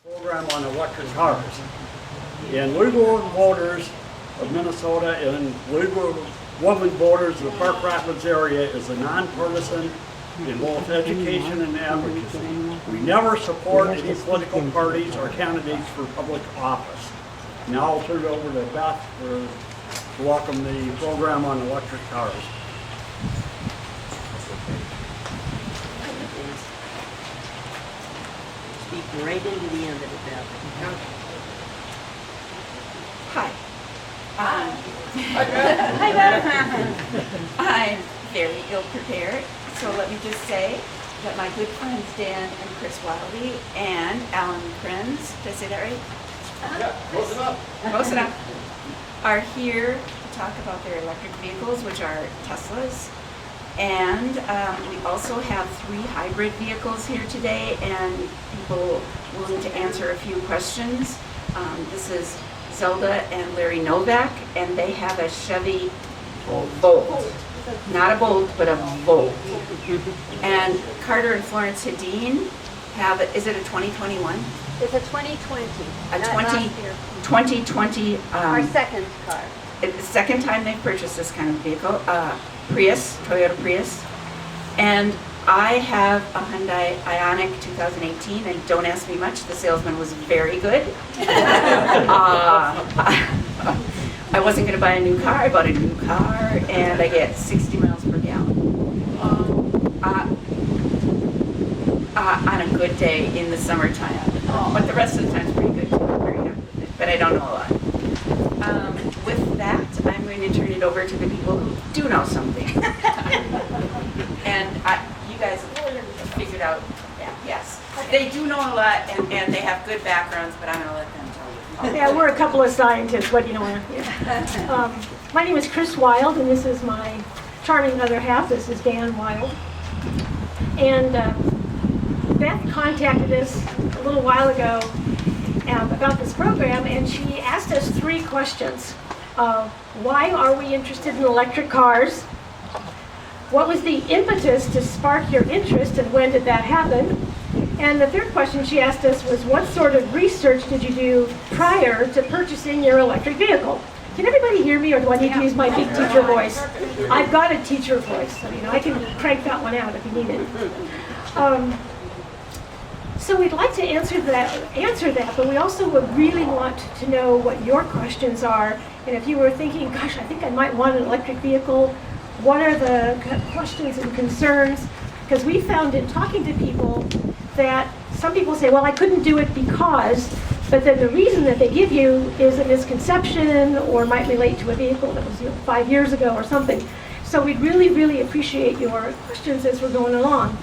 Program on electric cars. And legal voters of Minnesota and legal women voters of the Park Rapids area is a nonpartisan in both education and advocacy. We never support any political parties or candidates for public office. Now I'll turn it over to Beth to welcome the program on electric cars. Speak right into the end of it, Beth. Hi. Hi, Beth. I'm very ill prepared, so let me just say that my good friends Dan and Chris Wiley and Alan Krenz, did I say that right? Yeah, close enough. Close enough. Are here to talk about their electric vehicles, which are Teslas. And we also have 3 hybrid vehicles here today and people willing to answer a few questions. This is Zelda and Larry Novak, and they have a Chevy Volt. Not a Bolt, but a Volt. And Carter and Florence Hedin have, is it a 2021? It's a 2020. A not last year. 2020. Our second car. It's the second time they've purchased this kind of vehicle. Prius, Toyota Prius. And I have a Hyundai Ioniq 2018, and don't ask me much, the salesman was very good. I wasn't going to buy a new car, I bought a new car, and I get 60 miles per gallon. On a good day in the summertime. But the rest of the time is pretty good too, I'm very happy with it, but I don't know a lot. With that, I'm going to turn it over to the people who do know something. And you guys have figured out, yes, they do know a lot and they have good backgrounds, but I'm going to let them tell you. Yeah, we're a couple of scientists. What do you know? Yeah. My name is Chris Wild, and this is my charming other half. This is Dan Wild. And Beth contacted us a little while ago about this program, and she asked us 3 questions. Why are we interested in electric cars? What was the impetus to spark your interest, and when did that happen? And the 3rd question she asked us was, what sort of research did you do prior to purchasing your electric vehicle? Can everybody hear me, or do I need to use my big teacher voice? I've got a teacher voice, so I can crank that one out if you need it. So we'd like to answer that, but we also would really want to know what your questions are. And if you were thinking, gosh, I think I might want an electric vehicle, what are the questions and concerns? Because we found in talking to people that some people say, well, I couldn't do it because, but then the reason that they give you is a misconception or might relate to a vehicle that was 5 years ago or something. So we'd really, really appreciate your questions as we're going along.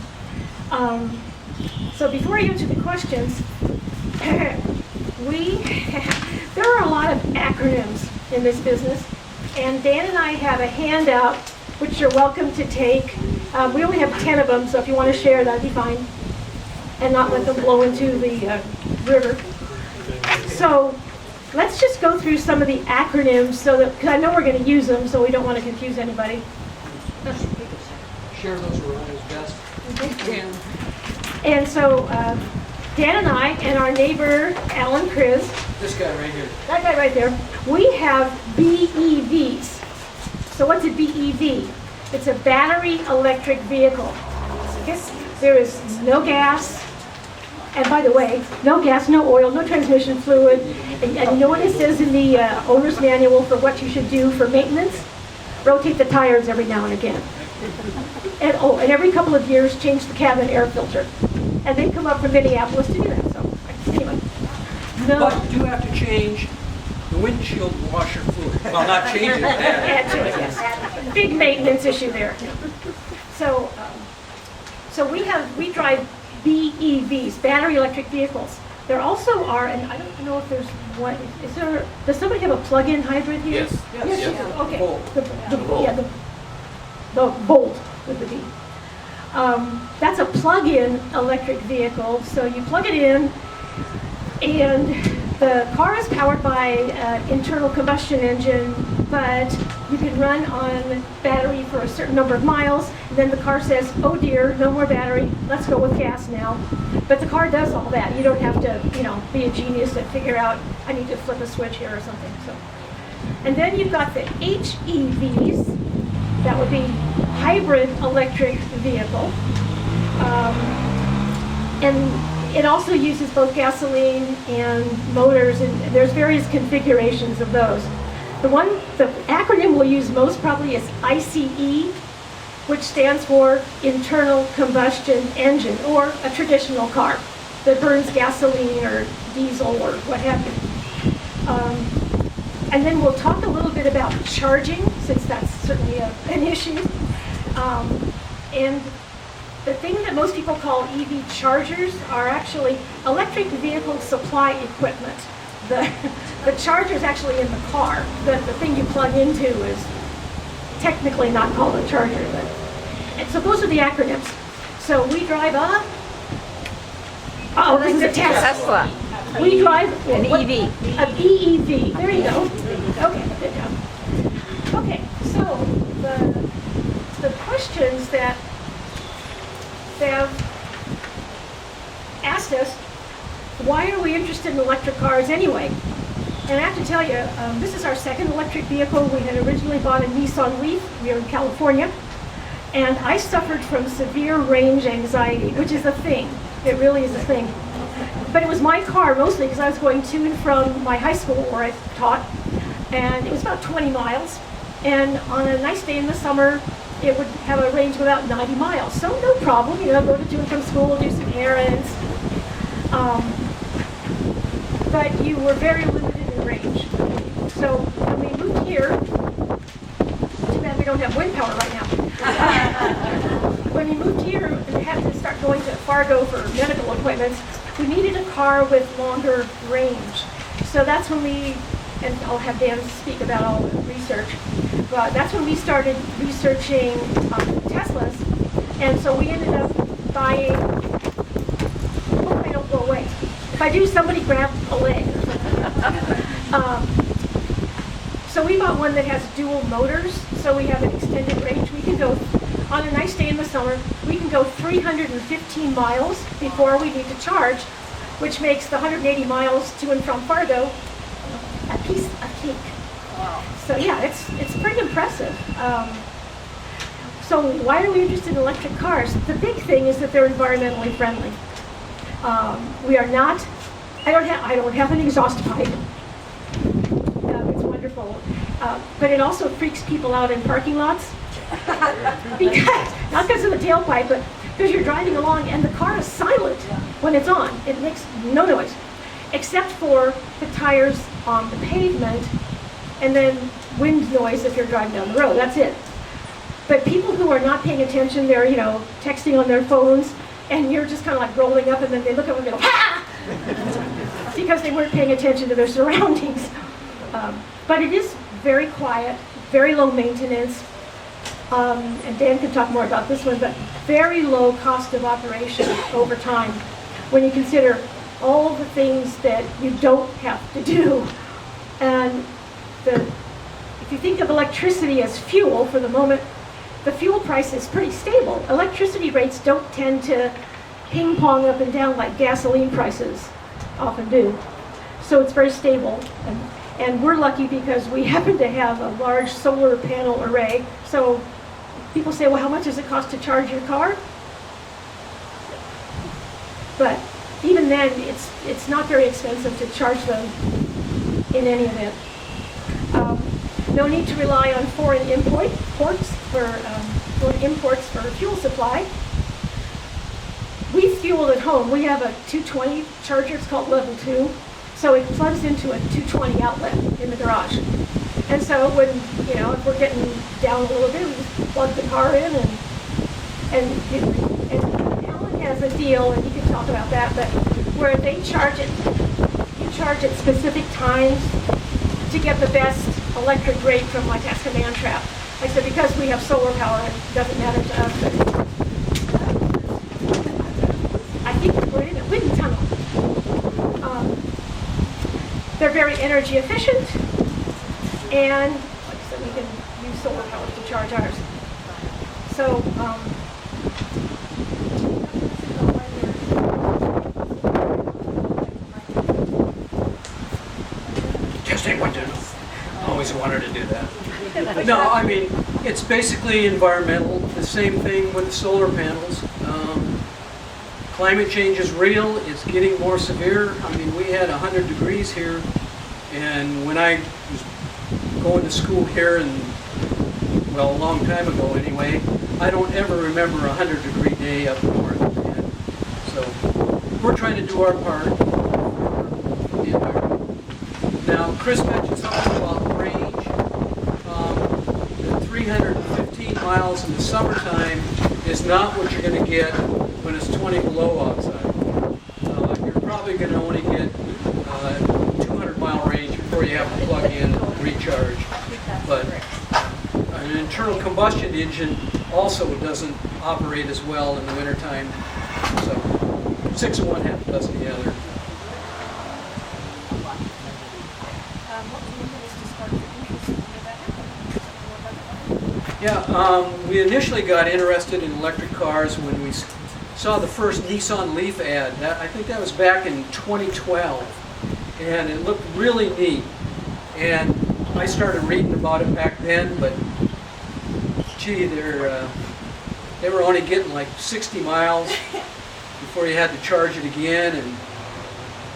So before I answer the questions, there are a lot of acronyms in this business, and Dan and I have a handout which you're welcome to take. We only have 10 of them, so if you want to share, that'd be fine, and not let them blow into the river. So let's just go through some of the acronyms, so that, because I know we're going to use them, so we don't want to confuse anybody. Share those around as best you can. And so Dan and I and our neighbor Alan Kriz, This guy right here. that guy right there, we have BEVs. So what's a BEV? It's a battery electric vehicle. There is no gas, and by the way, no gas, no oil, no transmission fluid. And you know what it says in the owner's manual for what you should do for maintenance? Rotate the tires every now and again. And every couple of years, change the cabin air filter. And they come up from Minneapolis to do that. So anyway, no. But you do have to change the windshield washer fluid. Well, not change it. Add to it, yes. Big maintenance issue there. So, we drive BEVs, battery electric vehicles. There also are, and I don't know if there's one. Does somebody have a plug-in hybrid here? Yes. Okay. Volt. The Volt with the B. That's a plug-in electric vehicle. So you plug it in, and the car is powered by an internal combustion engine, but You can run on battery for a certain number of miles, and then the car says, oh dear, no more battery, let's go with gas now. But the car does all that. You don't have to, be a genius and figure out, I need to flip a switch here or something. So, and then you've got the HEVs, that would be hybrid electric vehicle. And it also uses both gasoline and motors, and there's various configurations of those. The acronym we'll use most probably is ICE, which stands for internal combustion engine, or a traditional car that burns gasoline or diesel or what have you. And then we'll talk a little bit about charging, since that's certainly an issue. And the thing that most people call EV chargers are actually electric vehicle supply equipment. The charger is actually in the car. The thing you plug into is technically not called a charger. And so those are the acronyms. So we drive this is a Tesla. We drive An EV. A BEV. There you go. Okay, good job. Okay, so the questions that have asked us, why are we interested in electric cars anyway? And I have to tell you, this is our second electric vehicle. We had originally bought a Nissan Leaf. We are in California. And I suffered from severe range anxiety, which is a thing. It really is a thing. But it was my car mostly because I was going to and from my high school where I taught. And it was about 20 miles. And on a nice day in the summer, it would have a range of about 90 miles. So no problem, go to and from school, do some errands. But you were very limited in range. So when we moved here, too bad we don't have wind power right now. When we moved here and had to start going to Fargo for medical appointments, we needed a car with longer range. So that's when and I'll have Dan speak about all the research, but that's when we started researching Teslas. And so we ended up buying, hope I don't go away. If I do, somebody grab a leg or something. So we bought one that has dual motors, so we have an extended range. We can go, on a nice day in the summer, we can go 315 miles before we need to charge, which makes the 180 miles to and from Fargo a piece of cake. Wow. So yeah, it's pretty impressive. So why are we interested in electric cars? The big thing is that they're environmentally friendly. We are not, I don't have an exhaust pipe. It's wonderful. But it also freaks people out in parking lots. Not because of the tailpipe, but because you're driving along and the car is silent when it's on. It makes no noise, except for the tires on the pavement and then wind noise if you're driving down the road. That's it. But people who are not paying attention, they're, texting on their phones, and you're just kind of like rolling up, and then they look up and go, ha! Because they weren't paying attention to their surroundings. But it is very quiet, very low maintenance, and Dan can talk more about this one, but very low cost of operation over time when you consider all the things that you don't have to do. And if you think of electricity as fuel for the moment, the fuel price is pretty stable. Electricity rates don't tend to ping pong up and down like gasoline prices often do. So it's very stable. And we're lucky because we happen to have a large solar panel array. So people say, well, how much does it cost to charge your car? But even then, it's not very expensive to charge them in any event. No need to rely on foreign imports for fuel supply. We fuel at home. We have a 220 charger. It's called Level 2. So it plugs into a 220 outlet in the garage. And so when, if we're getting down a little bit, we just plug the car in and Alan has a deal, and he can talk about that, but where they charge it, you charge at specific times to get the best electric rate from, like, ask a man trap. Like I said, because we have solar power, it doesn't matter to us, but I think we're in a wind tunnel. They're very energy efficient, and like I said, we can charge ours. So, Testing 1, 2. Always wanted to do that. No, I mean, it's basically environmental. The same thing with the solar panels. Climate change is real. It's getting more severe. I mean, we had 100 degrees here, and when I was going to school here, and well, a long time ago anyway, I don't ever remember a 100-degree day up north. And so we're trying to do our part for the environment. Now, Chris mentioned something about range. The 315 miles in the summertime is not what you're going to get when it's 20 below outside. You're probably going to only get 200-mile range before you have to plug in and recharge. But an internal combustion engine also doesn't operate as well in the wintertime. So 6 of one, half a dozen of the other. Yeah, we initially got interested in electric cars when we saw the first Nissan Leaf ad. I think that was back in 2012, and it looked really neat. And I started reading about it back then, but gee, they were only getting like 60 miles before you had to charge it again. And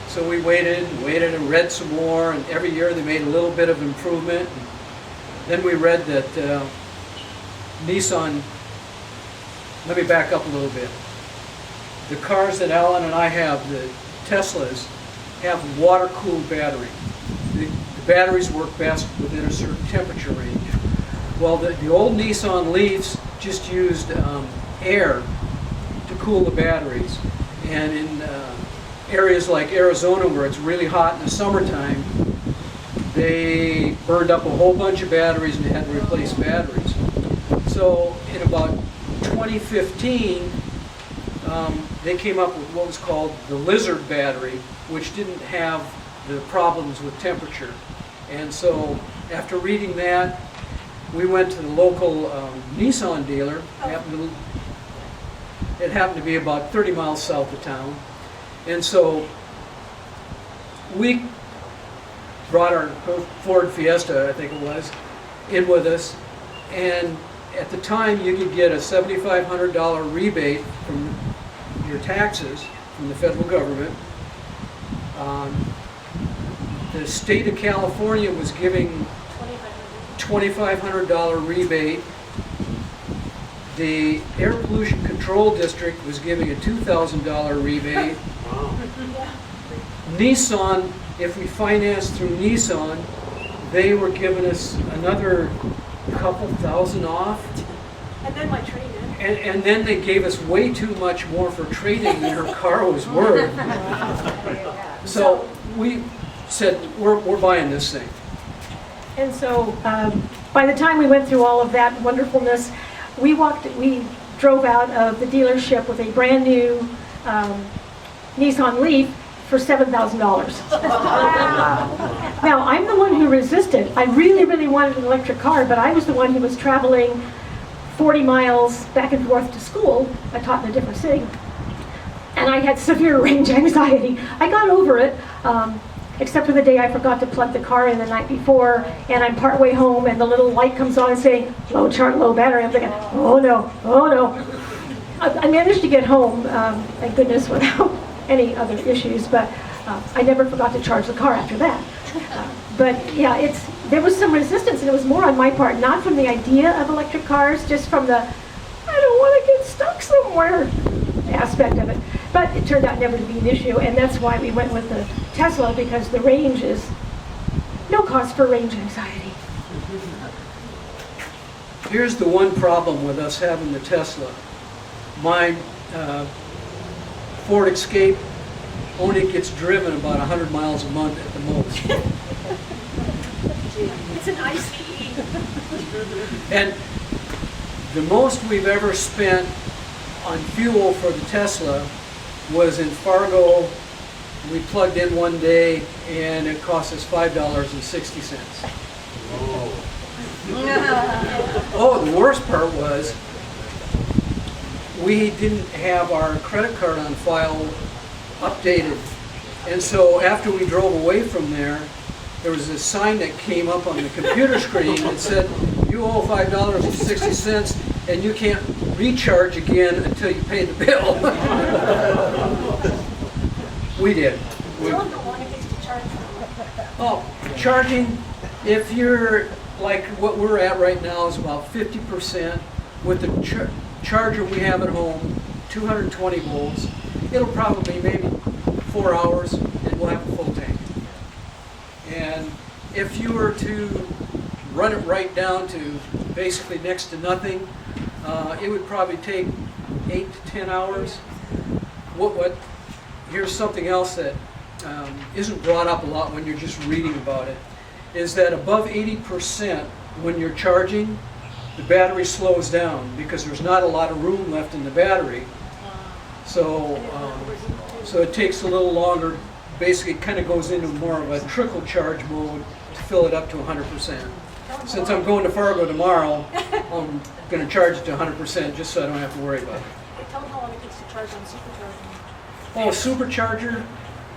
so we waited and read some more, and every year they made a little bit of improvement. And then we read that Nissan, let me back up a little bit. The cars that Alan and I have, the Teslas, have water-cooled battery. The batteries work best within a certain temperature range. Well, the old Nissan Leafs just used air to cool the batteries. And in areas like Arizona where it's really hot in the summertime, they burned up a whole bunch of batteries and they had to replace batteries. So in about 2015, they came up with what was called the Lizard battery, which didn't have the problems with temperature. And so after reading that, we went to the local Nissan dealer. It happened to be about 30 miles south of town. And so we brought our Ford Fiesta, I think it was, in with us. And at the time, you could get a $7,500 rebate from your taxes from the federal government. The state of California was giving $2,500 rebate. The Air Pollution Control District was giving a $2,000 rebate. Nissan, if we financed through Nissan, they were giving us another couple thousand off. and then my trade-in. And then they gave us way too much more for trading than her car was worth. So we said, we're buying this thing. And so by the time we went through all of that wonderfulness, we drove out of the dealership with a brand new Nissan Leaf for $7,000. Now, I'm the one who resisted. I really, really wanted an electric car, but I was the one who was traveling 40 miles back and forth to school. I taught in a different city. And I had severe range anxiety. I got over it, except for the day I forgot to plug the car in the night before, and I'm partway home, and the little light comes on saying, low battery. I'm thinking, oh no. I managed to get home, thank goodness, without any other issues, but I never forgot to charge the car after that. But yeah, there was some resistance, and it was more on my part, not from the idea of electric cars, just from the, I don't want to get stuck somewhere aspect of it. But it turned out never to be an issue, and that's why we went with the Tesla, because the range is no cause for range anxiety. Here's the one problem with us having the Tesla. My Ford Escape only gets driven about 100 miles a month at the most. It's an ICE. And the most we've ever spent on fuel for the Tesla was in Fargo. We plugged in one day and it cost us $5.60. Oh, the worst part was, we didn't have our credit card on file updated. And so after we drove away from there was a sign that came up on the computer screen that said, you owe $5.60 and you can't recharge again until you pay the bill. We did. Oh, charging, if you're like what we're at right now is about 50%. With the charger we have at home, 220 volts, it'll probably maybe 4 hours and we'll have a full tank. And if you were to run it right down to basically next to nothing, it would probably take 8 to 10 hours. Here's something else that isn't brought up a lot when you're just reading about it, is that above 80% when you're charging, the battery slows down because there's not a lot of room left in the battery. So it takes a little longer. Basically, it kind of goes into more of a trickle charge mode to fill it up to 100%. Since I'm going to Fargo tomorrow, I'm going to charge it to 100% just so I don't have to worry about it. Tell them how long it takes to charge on supercharger. Oh, supercharger,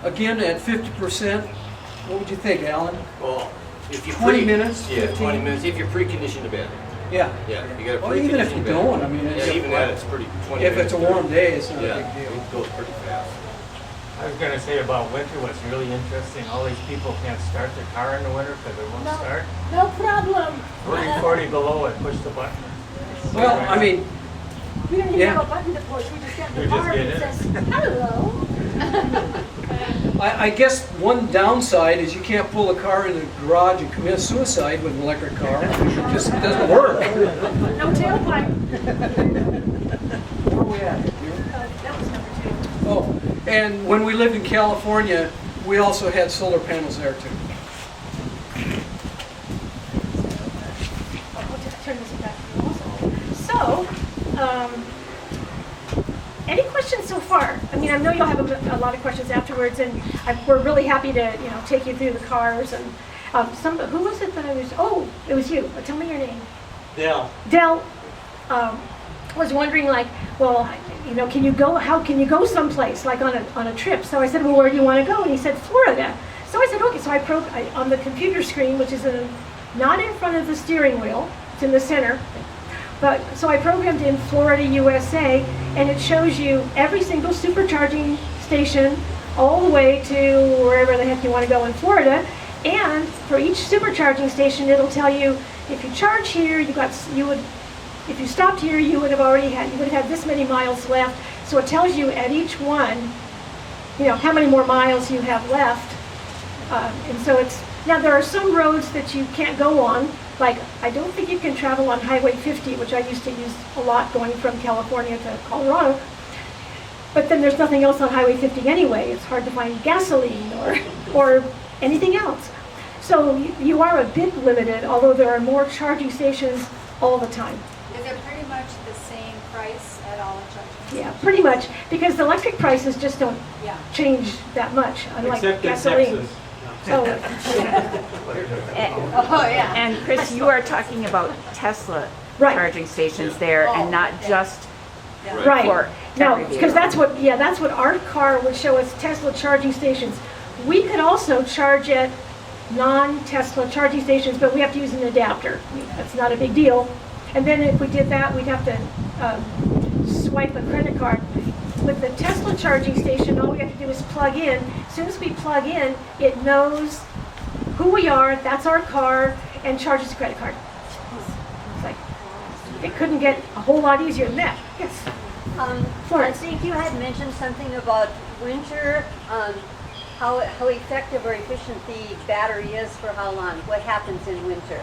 again at 50%. What would you think, Alan? Well, if you 20 minutes? Yeah, 15? 20 minutes. If you're preconditioned the battery. Yeah. Yeah, you got to Well, even if you don't, I mean, yeah, even that, it's pretty. 20 if it's a minutes, warm day, it's not yeah, a big deal. it goes pretty fast. I was gonna say about winter, what's really interesting, all these people can't start their car in the winter because it won't start. No problem. 40 below it, push the button. Well, I mean, We don't even Yeah. have a button to push, we just get in We the just car get and it in. says, hello. I guess one downside is you can't pull a car in the garage and commit suicide with an electric car. It just doesn't work. No tailpipe. Where are we at? That was number 2. Oh, and when we lived in California, we also had solar panels there too. I'll turn this back to you also. So, any questions so far? I mean, I know you'll have a lot of questions afterwards, and we're really happy to, take you through the cars. And who was it that I was? Oh, it was you. Tell me your name. Dale. Dell was wondering, like, well, can you go? How can you go someplace like on a trip? So I said, well, where do you want to go? And he said, Florida. So I said, okay. So I on the computer screen, which is not in front of the steering wheel, it's in the center. But so I programmed in Florida, USA, and it shows you every single supercharging station all the way to wherever the heck you want to go in Florida. And for each supercharging station, it'll tell you if you charge here, if you stopped here, you would have had this many miles left. So it tells you at each one, how many more miles you have left. And so now there are some roads that you can't go on. Like, I don't think you can travel on Highway 50, which I used to use a lot going from California to Colorado. But then there's nothing else on Highway 50 anyway. It's hard to find gasoline or anything else. So you are a bit limited, although there are more charging stations all the time. Is it pretty much the same price at all the charging? Yeah, pretty much, because the electric prices just don't Yeah. change that much, unlike Except in gasoline. Texas. So, Oh, yeah. And Chris, you are talking about Tesla Right. charging stations there and not just right. for No, every because vehicle. that's what our car would show us, Tesla charging stations. We could also charge at non-Tesla charging stations, but we have to use an adapter. That's not a big deal. And then if we did that, we'd have to swipe a credit card. With the Tesla charging station, all we have to do is plug in. As soon as we plug in, it knows who we are, that's our car, and charges a credit card. It's like, it couldn't get a whole lot easier than that. Yes. I Florence. think you had mentioned something about winter, how effective or efficient the battery is for how long. What happens in winter?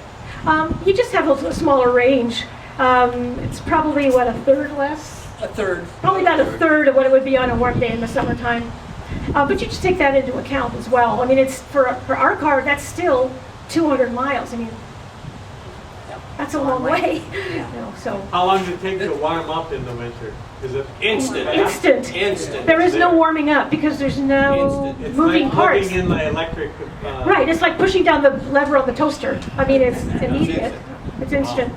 You just have a smaller range. It's probably, a third less? A third. Probably about a third of what it would be on a warm day in the summertime. But you just take that into account as well. I mean, it's for our car, that's still 200 miles. I mean, that's a long way. So How long does it take to warm up in the winter? Is it Instant. instant. Instant. There is no warming up because there's no Instant. It's moving like parts. plugging in the electric. Right, it's like pushing down the lever on the toaster. I mean, it's immediate. It's instant.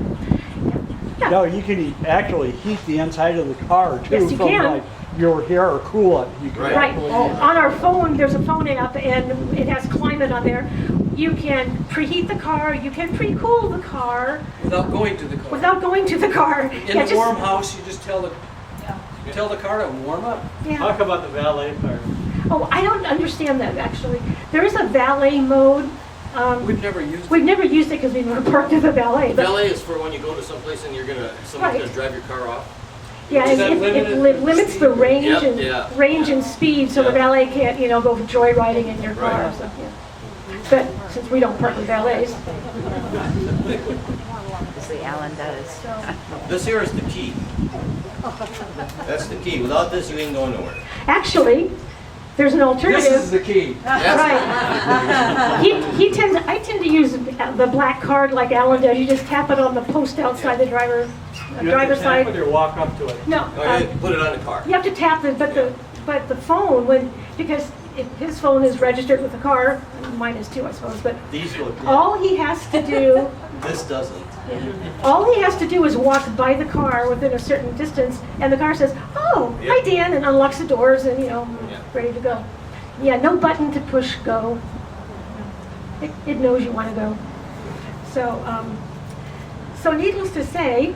No, you can actually heat the inside of the car too. Yes, you from can. like your hair or cool it. You can Right. Right, actually- on our phone, there's a phone app and it has climate on there. You can preheat the car, you can pre-cool the car Without going to the car. without going to the car. In Yeah, the just- warm house, you just tell the car to warm up. yeah. Talk about the valet part. Oh, I don't understand that actually. There is a valet mode. We've never used it. We've never used it because we've never parked with a valet. But Valet is for when you go to someplace and someone's Right. gonna drive your car off. yeah, Is and that it limited limits speed? the range Yep, and yeah. range and speed, so the Yeah. valet can't, go joyriding in your car. Right. So, yeah. But since we don't park with valets, Obviously, Alan does. This here is the key. That's the key. Without this, you ain't going nowhere. actually, there's an alternative. This is the key. Right. I tend to use the black card like Alan does. You just tap it on the post outside the driver's side. Or walk up to it. No, Oh, you put it on the car. you have to tap it, but the phone because his phone is registered with the car. Mine is too, I suppose. But These look good. all he has to do, This doesn't. is walk by the car within a certain distance, and the car says, "Oh, hi Yep. Dan," and unlocks the doors, and Yeah. ready to go. Yeah, no button to push go. It knows you want to go. So needless to say,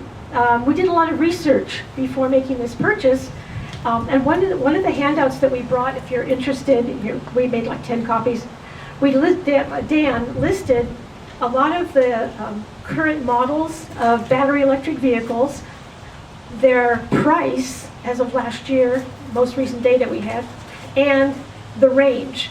we did a lot of research before making this purchase. And one of the handouts that we brought, if you're interested, we made like 10 copies. Dan listed a lot of the current models of battery electric vehicles, their price as of last year, most recent data we had, and the range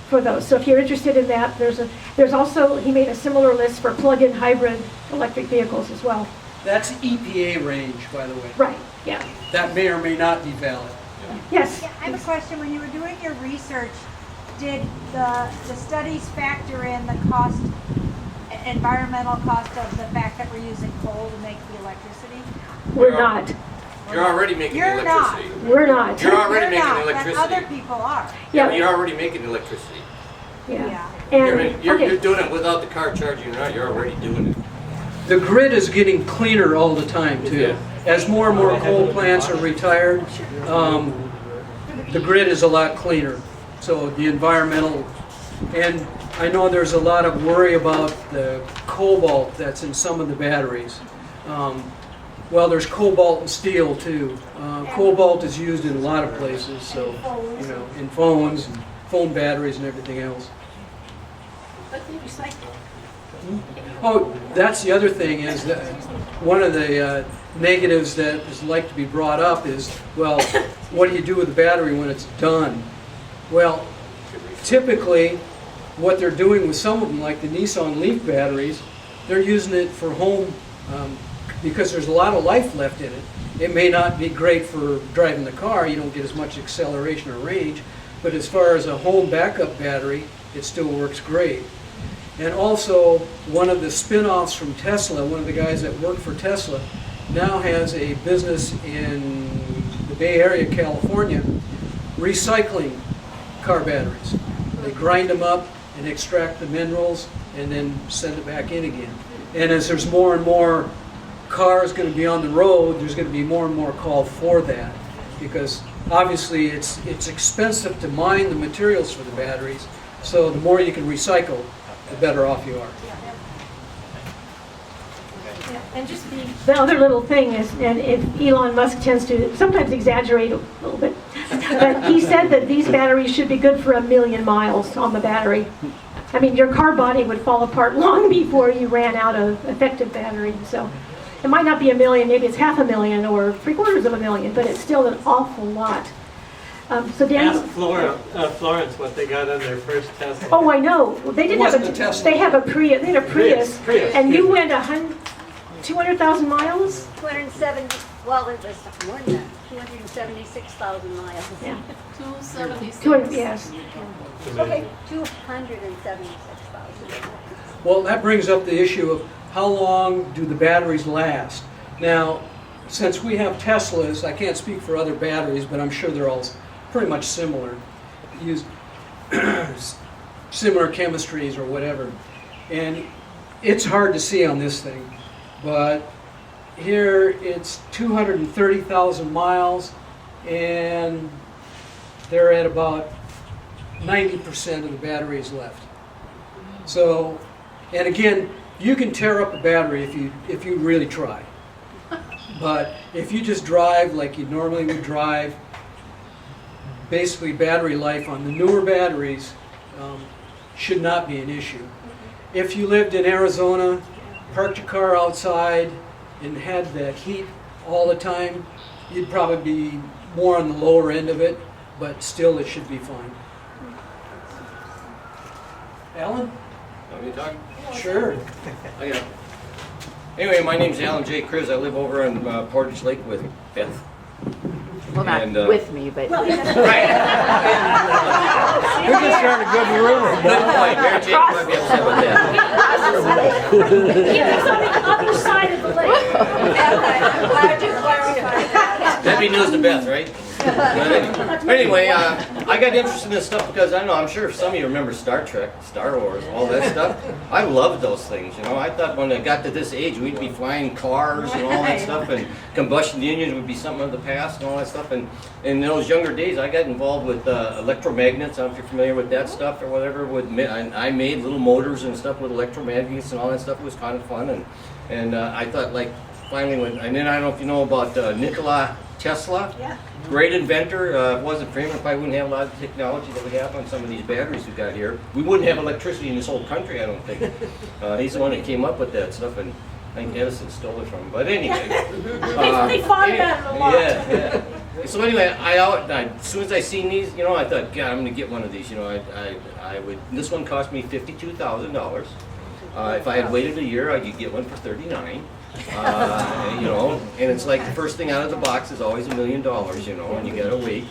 for those. So if you're interested in that, there's also, he made a similar list for plug-in hybrid electric vehicles as well. That's EPA range, by the way. Right, yeah. That may or may not be valid. Yes. Yeah, I have a question. When you were doing your research, did the studies factor in the environmental cost of the fact that we're using coal to make the electricity? We're not. You're already making the You're not. electricity. We're not. You're already You're making not, the but electricity. other people are. Yeah. You're already making electricity. Yeah. You're And, you're okay. doing it without the car charging around. You're already doing it. The grid is getting cleaner all the time, too. Yeah. As more and more coal plants are retired, the grid is a lot cleaner. So the environmental, and I know there's a lot of worry about the cobalt that's in some of the batteries. Well, there's cobalt and steel, too. Cobalt is used in a lot of places, so, in phones, and phone batteries and everything else. But they recycle. Oh, that's the other thing is that one of the negatives that is like to be brought up is, well, what do you do with the battery when it's done? Well, typically, what they're doing with some of them, like the Nissan Leaf batteries, they're using it for home because there's a lot of life left in it. It may not be great for driving the car, you don't get as much acceleration or range, but as far as a home backup battery, it still works great. And also, one of the spin-offs from Tesla, one of the guys that worked for Tesla, now has a business in the Bay Area, California, recycling car batteries. They grind them up and extract the minerals and then send it back in again. And as there's more and more cars going to be on the road, there's going to be more and more call for that. Because obviously it's expensive to mine the materials for the batteries, so the more you can recycle, the better off you are. And just the other little thing is, and if Elon Musk tends to sometimes exaggerate a little bit, but he said that these batteries should be good for 1 million miles on the battery. I mean, your car body would fall apart long before you ran out of effective battery. So it might not be 1 million, maybe it's 500,000 or 750,000, but it's still an awful lot. So Dan, Ask Florence what they got on their first Tesla. oh, I know. They didn't have wasn't a Tesla. They have a Prius. They had a Prius, Prius, and you went 200,000 miles. 270, well, it was more than that, 276,000 miles. Yeah. 276. Yes. Okay, 276,000. Well, that brings up the issue of how long do the batteries last? Now, since we have Teslas, I can't speak for other batteries, but I'm sure they're all pretty much similar. Use similar chemistries or whatever. And it's hard to see on this thing, but here it's 230,000 miles, and they're at about 90% of the battery is left. So, and again, you can tear up a battery if you really try. But if you just drive like you normally would drive, basically battery life on the newer batteries should not be an issue. If you lived in Arizona, parked your car outside, and had that heat all the time, you'd probably be more on the lower end of it, but still it should be fine. Alan? Want me to talk? Sure. Okay. Anyway, my name's Alan J. Cruz. I live over on Portage Lake with Beth. Well, not And, with me, but. Right. We're just trying to go to the river. Good point. Mary Jane might be upset with that. He's on the other side of the lake. I'm glad you clarified that. That'd be news to Beth, right? But anyway, I got interested in this stuff because I don't know, I'm sure some of you remember Star Trek, Star Wars, all that stuff. I loved those things, you know. I thought when I got to this age, we'd be flying cars and all that stuff, and combustion engines would be something of the past and all that stuff. And in those younger days, I got involved with electromagnets. I don't know if you're familiar with that stuff or whatever. I made little motors and stuff with electromagnets and all that stuff. It was kind of fun. And I thought, like, finally, and then I don't know if you know about Nikola Tesla. Yeah. Great inventor. If it wasn't for him, we probably wouldn't have a lot of technology that we have on some of these batteries we've got here. We wouldn't have electricity in this whole country, I don't think. He's the one that came up with that stuff, and I think Edison stole it from him. But anyway. They fought about it a lot. Yeah. So anyway, as soon as I seen these, you know, I thought, God, I'm going to get one of these. You know, I would. This one cost me $52,000. If I had waited a year, I could get one for $39,000. You know, and it's like the first thing out of the box is always $1 million, you know, and you gotta wait.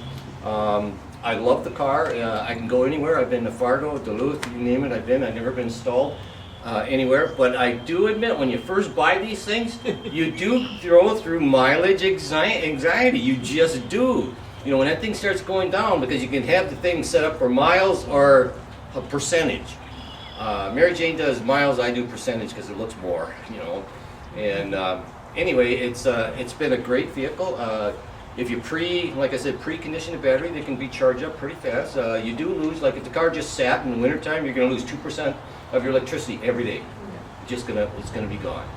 I love the car. I can go anywhere. I've been to Fargo, Duluth, you name it, I've never been stalled anywhere. But I do admit, when you first buy these things, you do go through mileage anxiety. You just do. You know, when that thing starts going down, because you can have the thing set up for miles or a percentage. Mary Jane does miles, I do percentage because it looks more, you know. And anyway, it's been a great vehicle. If you like I said, precondition the battery, they can be charged up pretty fast. You do lose, like if the car just sat in the wintertime, you're going to lose 2% of your electricity every day. It's gonna be gone.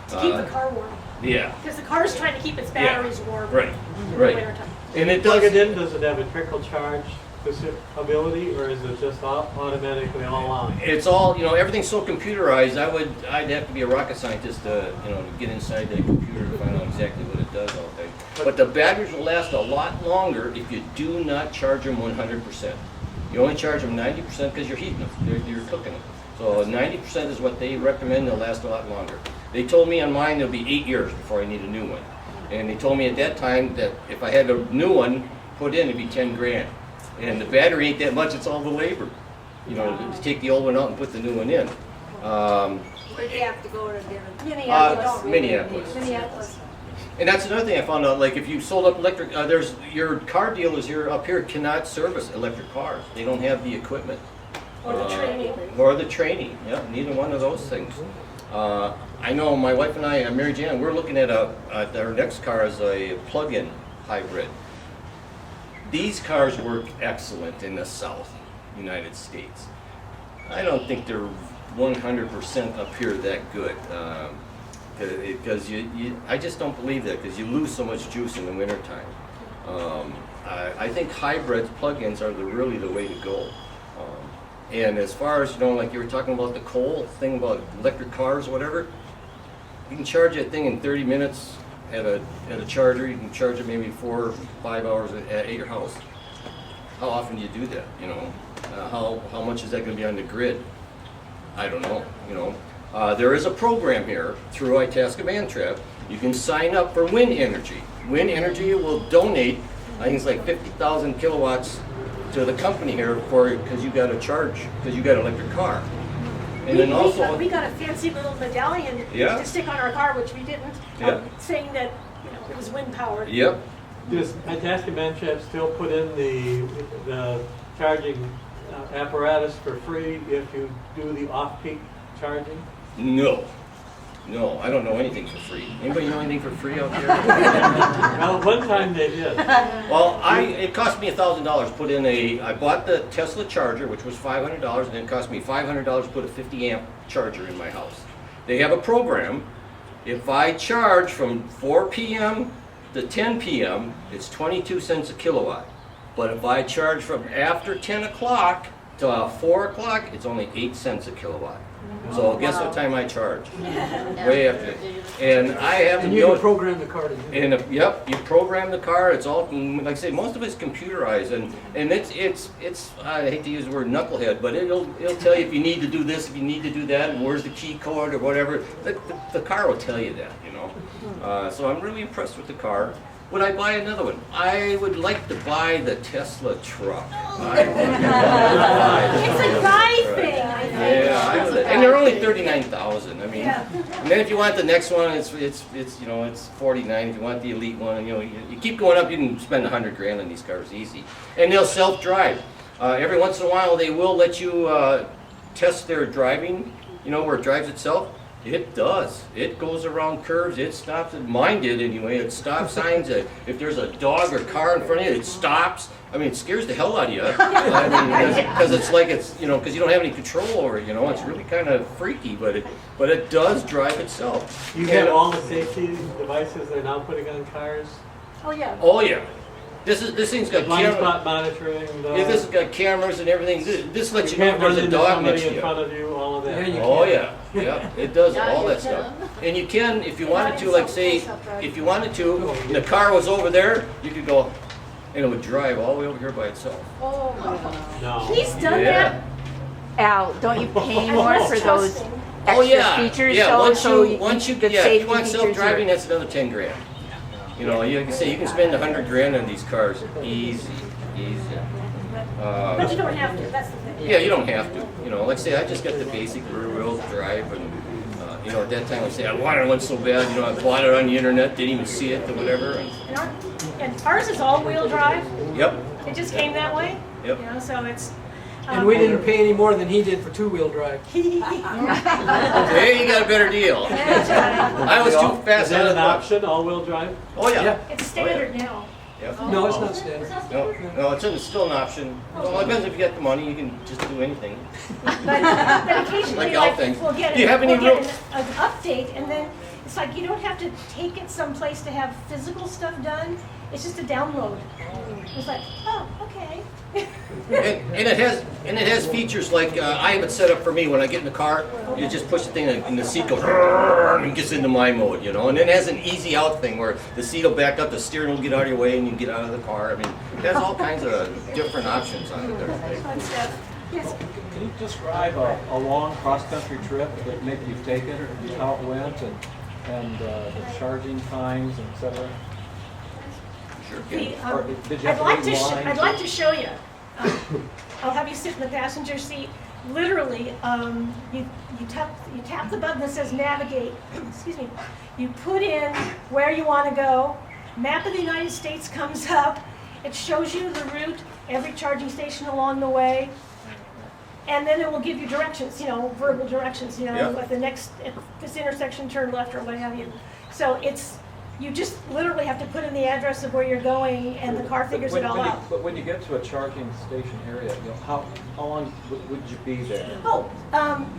To keep the car warm. Yeah. Because the car is trying to keep its batteries warm. Right. In the Right. wintertime. And it Plug does. it in, does it have a trickle charge ability, or is it just automatically all on? It's all, you know, everything's so computerized. I'd have to be a rocket scientist to, you know, to get inside that computer to find out exactly what it does all day. But the batteries will last a lot longer if you do not charge them 100%. You only charge them 90% because you're heating them, you're cooking them. So 90% is what they recommend. They'll last a lot longer. They told me on mine it'll be 8 years before I need a new one. And they told me at that time that if I had a new one put in, it'd be 10 grand. And the battery ain't that much, it's all the labor. You know, to take the old one out and put the new one in. Where'd you have to go to get Minneapolis. Minneapolis. And that's another thing I found out, like if you sold up electric, your car dealers here up here cannot service electric cars. They don't have the equipment. Or the training. Or the training, yeah, neither one of those things. I know my wife and I, Mary Jan, we're looking at our next car is a plug-in hybrid. These cars work excellent in the South United States. I don't think they're 100% up here that good. Because I just don't believe that, because you lose so much juice in the wintertime. I think hybrids, plug-ins are really the way to go. And as far as, you know, like you were talking about the coal thing about electric cars or whatever, you can charge that thing in 30 minutes at a charger. You can charge it maybe 4 or 5 hours at your house. How often do you do that, you know? How much is that going to be on the grid? I don't know, you know. There is a program here through Itasca Mantrap. You can sign up for wind energy. Wind energy will donate, I think it's like 50,000 kilowatts to the company here because you got a charge, because you got an electric car. And then also we got a fancy little medallion to stick on our car, which we didn't, saying that, you know, it was wind powered. Yep. Does Itasca Mantrap still put in the charging apparatus for free if you do the off-peak charging? No. No, I don't know anything for free. Anybody know anything for free out there? Well, one time they did. Well, it cost me $1,000 put in I bought the Tesla charger, which was $500, and it cost me $500 to put a 50 amp charger in my house. They have a program. If I charge from 4 p.m. to 10 p.m., it's 22 cents a kilowatt. But if I charge from after 10 o'clock to 4 o'clock, it's only 8 cents a kilowatt. So guess what time I charge? Way after. And I have And you can program the car to do that. And yep, you program the car. It's all, like I say, most of it's computerized, and it's I hate to use the word knucklehead, but it'll tell you if you need to do this, if you need to do that, and where's the key code or whatever. The car will tell you that, you know. So I'm really impressed with the car. Would I buy another one? I would like to buy the Tesla truck. It's a guy thing, I think. Yeah, and they're only 39,000. I mean, and then if you want the next one, it's you know, it's 49. If you want the elite one, you know, you keep going up, you can spend $100 grand on these cars easy, and they'll self-drive. Every once in a while, they will let you test their driving. You know, where it drives itself. It does. It goes around curves. It stops. Mine did anyway. It stops signs. If there's a dog or car in front of you, it stops. I mean, it scares the hell out of you. I mean, because it's like you know, because you don't have any control over it. You know, it's really kind of freaky, but it does drive itself. You have all the safety devices they're now putting on cars? Oh, yeah. Oh yeah. This thing's got Blind cameras. spot monitoring. Yeah, this has got cameras and everything. This lets you know if can't run there's a into dog next somebody to in you. front of you, all of that. Yeah, you Oh can. yeah, it does all that stuff. And you can, if you wanted to, like say, if you wanted to, and the car was over there, you could go, and it would drive all the way over here by itself. Oh, my God. No. He's done Yeah. that. Al, don't you pay more for those Trusting. Oh extra yeah, features? yeah. though, Once so you the yeah, if safety you want features self-driving, are- that's another 10 grand. You know, you can say you can spend $100 grand on these cars, easy. But you don't have to, that's the thing. Yeah, you don't have to. You know, like say I just got the basic rear-wheel drive, and you know, at that time I say I wanted one so bad. You know, I bought it on the internet, didn't even see it or whatever. And ours is all-wheel drive. Yep. It just came that way. Yep. You know, so it's. And we didn't pay any more than he did for two-wheel drive. Hey, you got a better deal. I was too fast. Is that an option, all-wheel drive? Oh yeah. Yeah. It's standard now. Yep. No, it's not standard. No, it's still an option. Well, it depends if you get the money, you can just do anything. But occasionally, Like all things. we'll get, Do you have any we'll get real- an update, and then it's like you don't have to take it someplace to have physical stuff done. It's just a download. It's like, oh, okay. And it has features like I have it set up for me when I get in the car. You just push the thing and the seat goes and gets into my mode, you know. And then it has an easy out thing where the seat will back up, the steering will get out of your way, and you can get out of the car. I mean, it has all kinds of different options on it there. Fun stuff. Yes. Can you describe a long cross-country trip that maybe you've taken, how it went, and the charging times, and et cetera? Sure The, can. Or did you have to wait in line? I'd like to show you. I'll have you sit in the passenger seat. Literally, you tap the button that says navigate. Excuse me. You put in where you want to go. Map of the United States comes up. It shows you the route, every charging station along the way. And then it will give you directions, you know, verbal directions, you know, Yeah. at this intersection, turn left or what have you. So you just literally have to put in the address of where you're going, and the car figures it all out. But when you get to a charging station area, you know, how long would you be there? Oh,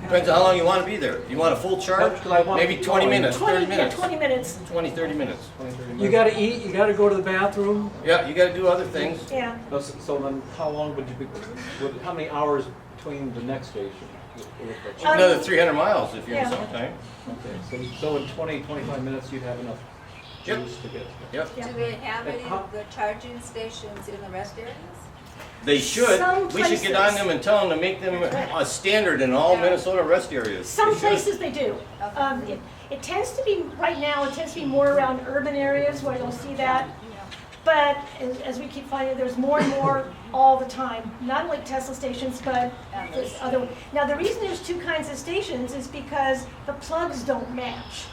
Depends on how long you want to be there. You want a full charge? Because I want Maybe to 20 know. minutes, 30 minutes. 20 minutes, 20, 30 minutes. 20, 30 You minutes? gotta eat, you gotta go to the bathroom. Yeah, you got to do other things. yeah. So then, how long would you be? How many hours between the next station? Another 300 miles if you're in Yeah. summertime. Okay, so in 20, 25 minutes, you'd have enough Yep. juice to get. Yep. Yeah. Do we have And any how- of the charging stations in the rest areas? They should. Some We should get on places. them and tell them to make them a standard in all Minnesota rest areas. Some They should. places they do. It tends to be, right now, it tends to be more around urban areas where you'll see that. But as we keep finding, there's more and more all the time. Not only Tesla stations, but there's other. Now, the reason there's two kinds of stations is because the plugs don't match.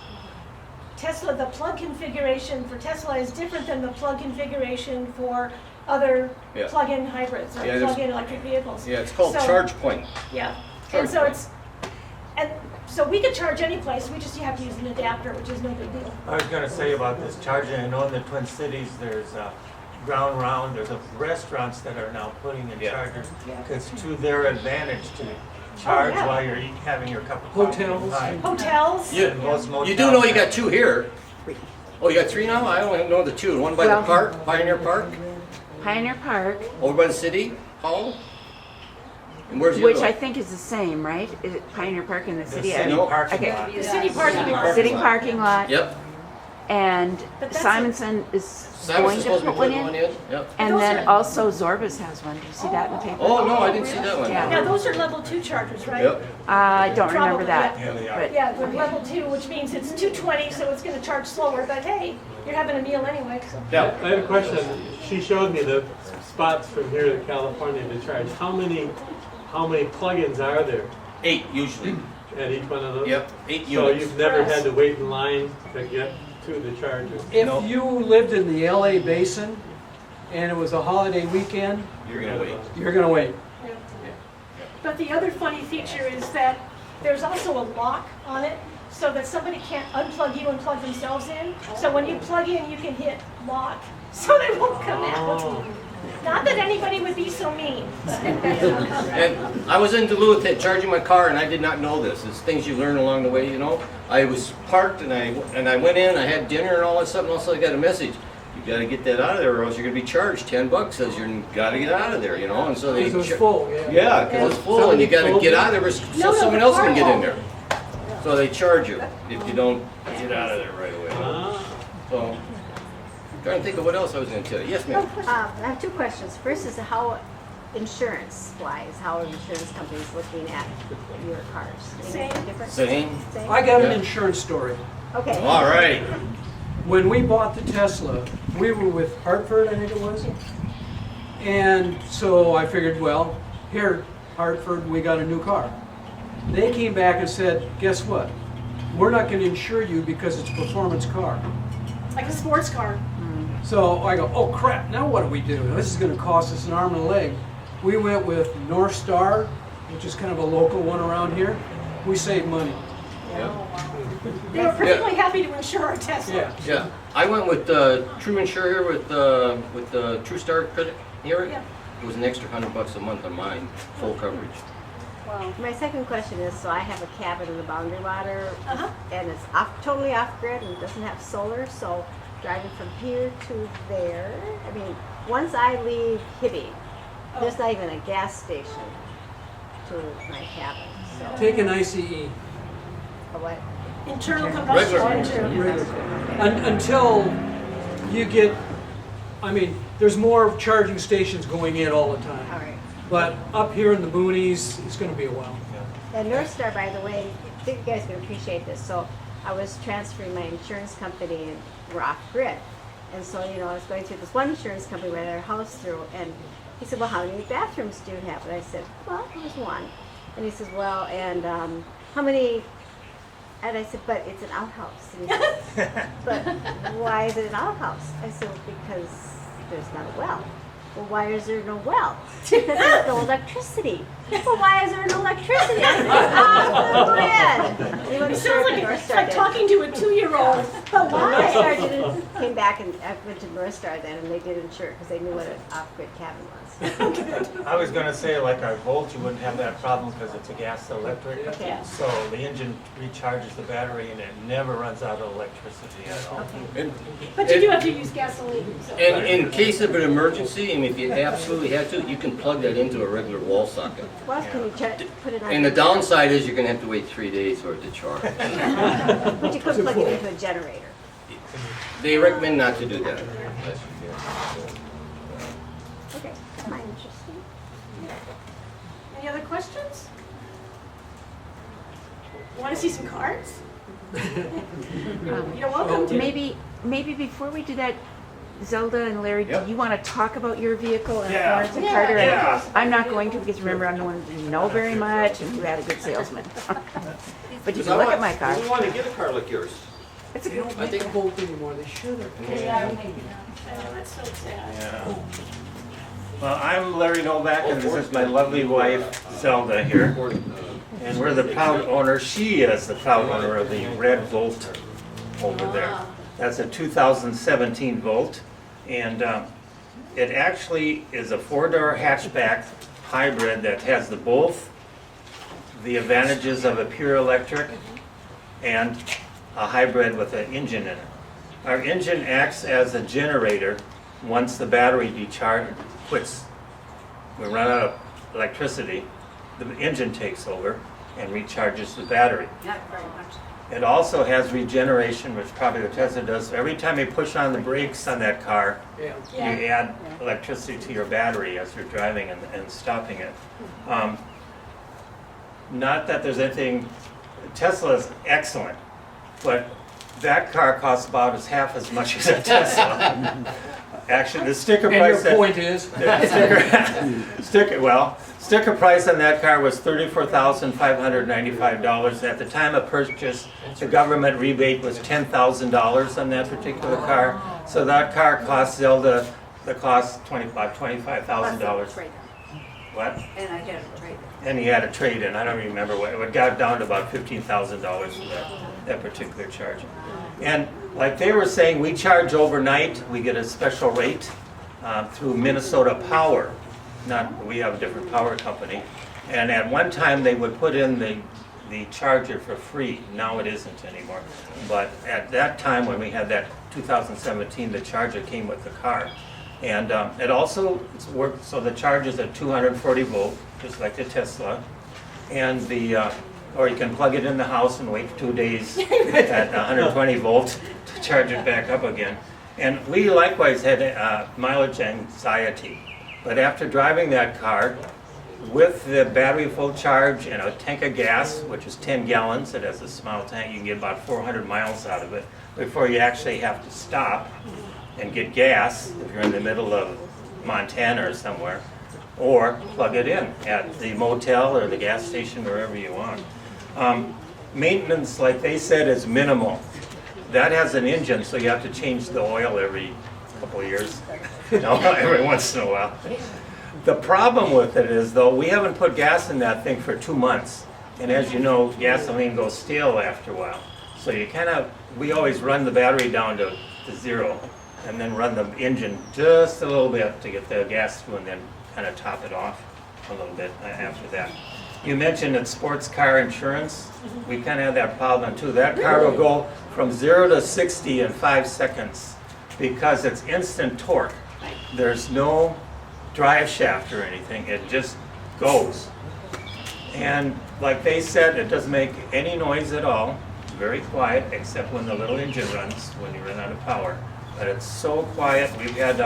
Tesla, the plug configuration for Tesla is different than the plug configuration for other Yeah. plug-in hybrids or Yeah, there's- plug-in electric vehicles. Yeah, it's called So- charge point. Yeah, Charge and so point. and So we could charge any place, we just have to use an adapter, which is no big deal. I was gonna say about this charging, I know in the Twin Cities, there's Ground Round, there's restaurants that are now putting in Yeah. chargers. It's to their advantage to charge yeah. while you're having your cup of coffee. Hotels. Hotels, You, And most you do know motels you got have- 2 here. Oh, you got 3 now? I only know the 2. One by the Well- park, Pioneer Park, Pioneer Park, over by the city hall. And where's the which other I one? think is the same, right? Is it Pioneer Park in the The city? city know. parking Okay. lot. the city parking lot. City parking lot, Yep. and But that's Simonson is Simon's going to supposed to be put one putting one in. in. Yep. And Those then are- also Zorba's has one. Do you see that in the paper? Oh, no, I didn't see that one. Yeah. Now, those are level 2 chargers, right? Yep. I don't remember Probably, that. Yeah, they are. But Yeah, we're level 2, which means it's 220, so it's gonna charge slower, but hey, you're having a meal anyway, so. Yeah, I have a question. She showed me the spots from here to California to charge. How many plugins are there 8 usually. at each one of those? Yep, 8 So units. you've never had to wait in line to get to the charger? If Nope. you lived in the LA basin and it was a holiday weekend, You're gonna wait. you're gonna wait. But the other funny feature is that there's also a lock on it, so that somebody can't unplug you and plug themselves in. So when you plug in, you can hit lock, so they won't come out. Oh. Not that anybody would be so mean. And I was in Duluth charging my car, and I did not know this. It's things you learn along the way, you know. I was parked, and I went in. I had dinner and all that stuff, and also I got a message. You got to get that out of there, or else you're gonna be charged $10. Says you got to get out of there, you know. And so they. Because it was full, yeah. Yeah, because it's full, and you got to get out of there so No, someone the else car can get in won't. there. So they charge you if you don't get out of there right away. Ah. So, I'm trying to think of what else I was going to tell you. Yes, ma'am. I have 2 questions. First is how insurance-wise, how are insurance companies looking at your cars? Same. Different? Same. Same? I got an Yeah. insurance story. Okay. All right. When we bought the Tesla, we were with Hartford, I think it was. And so I figured, well, here, Hartford, we got a new car. They came back and said, guess what? We're not going to insure you because it's a performance car. Like a sports car. So I go, oh crap, now what do we do? This is going to cost us an arm and a leg. We went with North Star, which is kind of a local one around here. We saved money. They were perfectly happy to insure our Tesla. Yeah. Yeah, I went with True Insure here with True Star Credit here. Yeah. It was an extra $100 a month on mine, full coverage. Well, my second question is, so I have a cabin in the Boundary Water, Uh-huh. and it's totally off-grid and doesn't have solar, so driving from here to there, I mean, once I leave Hibbing, there's not even a gas station to my cabin, so. Take an ICE. A what? Internal combustion Regular. engine. Until you get, I mean, there's more charging stations going in all the time. All right. But up here in the boonies, it's going to be a while. And North Star, by the way, I think you guys can appreciate this. So I was transferring my insurance company and we're off grid. And so, you know, I was going through this one insurance company where their house through, and he said, well, how many bathrooms do you have? And I said, well, there's one. And he says, well, and how many? And I said, but it's an outhouse. And he said, but why is it an outhouse? I said, well, because there's not a well. Well, why is there no well? Because there's no electricity. Well, why is there no electricity? I said, it's off the grid. He went It to sounds like North it's Star like did. talking to a 2-year-old. But North why? Star came back and I went to North Star then, and they did insure it because they knew what an off-grid cabin was. I was gonna say, like our Volt, you wouldn't have that problem because it's a gas electric. Okay. So the engine recharges the battery and it never runs out of electricity at all. And, But you do have to use gasoline. So. and in case of an emergency, and if you absolutely have to, you can plug that into a regular wall socket. What else can you put it on? And the downside is you're going to have to wait 3 days for it to charge. But you could plug it into a generator. They recommend not to do that. Okay, fine, interesting. Any other questions? Want to see some cards? You're welcome to. Maybe before we do that, Zelda and Larry, Yep. do you want to talk about your vehicle and Yeah. Florence and Yeah, Carter? And yeah. I'm not going to because remember I'm the one who didn't know very much and who had a good salesman. But you can look at my car. We want to get a car like yours. It's a They good. don't make a Volt anymore, they should have. Oh, that's so sad. Yeah. Well, I'm Larry Novak, and this is my lovely wife, Zelda here. And we're the proud owner, she is the proud owner of the red Volt over there. That's a 2017 Volt, and it actually is a 4-door hatchback hybrid that has both the advantages of a pure electric and a hybrid with an engine in it. Our engine acts as a generator once the battery quits. We run out of electricity, the engine takes over and recharges the battery. Not very much. It also has regeneration, which probably the Tesla does. Every time you push on the brakes on that car, Yeah. you add electricity to your battery as you're driving and stopping it. Not that there's anything, Tesla is excellent, but that car costs about half as much as a Tesla. Actually, the sticker And price. your point is? Sticker price on that car was $34,595. At the time of purchase, the government rebate was $10,000 on that particular car. So that car cost Zelda the cost about $25,000. What? And I had a trade. And he had a trade-in. I don't remember what. It got down to about $15,000 for that particular charge. And like they were saying, we charge overnight. We get a special rate through Minnesota Power. We have a different power company. And at one time, they would put in the charger for free. Now it isn't anymore. But at that time, when we had that 2017, the charger came with the car. And it also worked, so the charge is at 240 volt, just like the Tesla. And or you can plug it in the house and wait 2 days at 120 volts to charge it back up again. And we likewise had mileage anxiety. But after driving that car, with the battery full charge and a tank of gas, which is 10 gallons, it has a small tank, you can get about 400 miles out of it before you actually have to stop and get gas if you're in the middle of Montana or somewhere, or plug it in at the motel or the gas station, wherever you want. Maintenance, like they said, is minimal. That has an engine, so you have to change the oil every couple of years, every once in a while. The problem with it is, though, we haven't put gas in that thing for 2 months. And as you know, gasoline goes stale after a while. So we always run the battery down to zero and then run the engine just a little bit to get the gas through and then kind of top it off a little bit after that. You mentioned it's sports car insurance. We kind of have that problem too. That car will go from 0 to 60 in 5 seconds because it's instant torque. There's no drive shaft or anything. It just goes. And like they said, it doesn't make any noise at all. Very quiet, except when the little engine runs, when you run out of power. But it's so quiet. We've had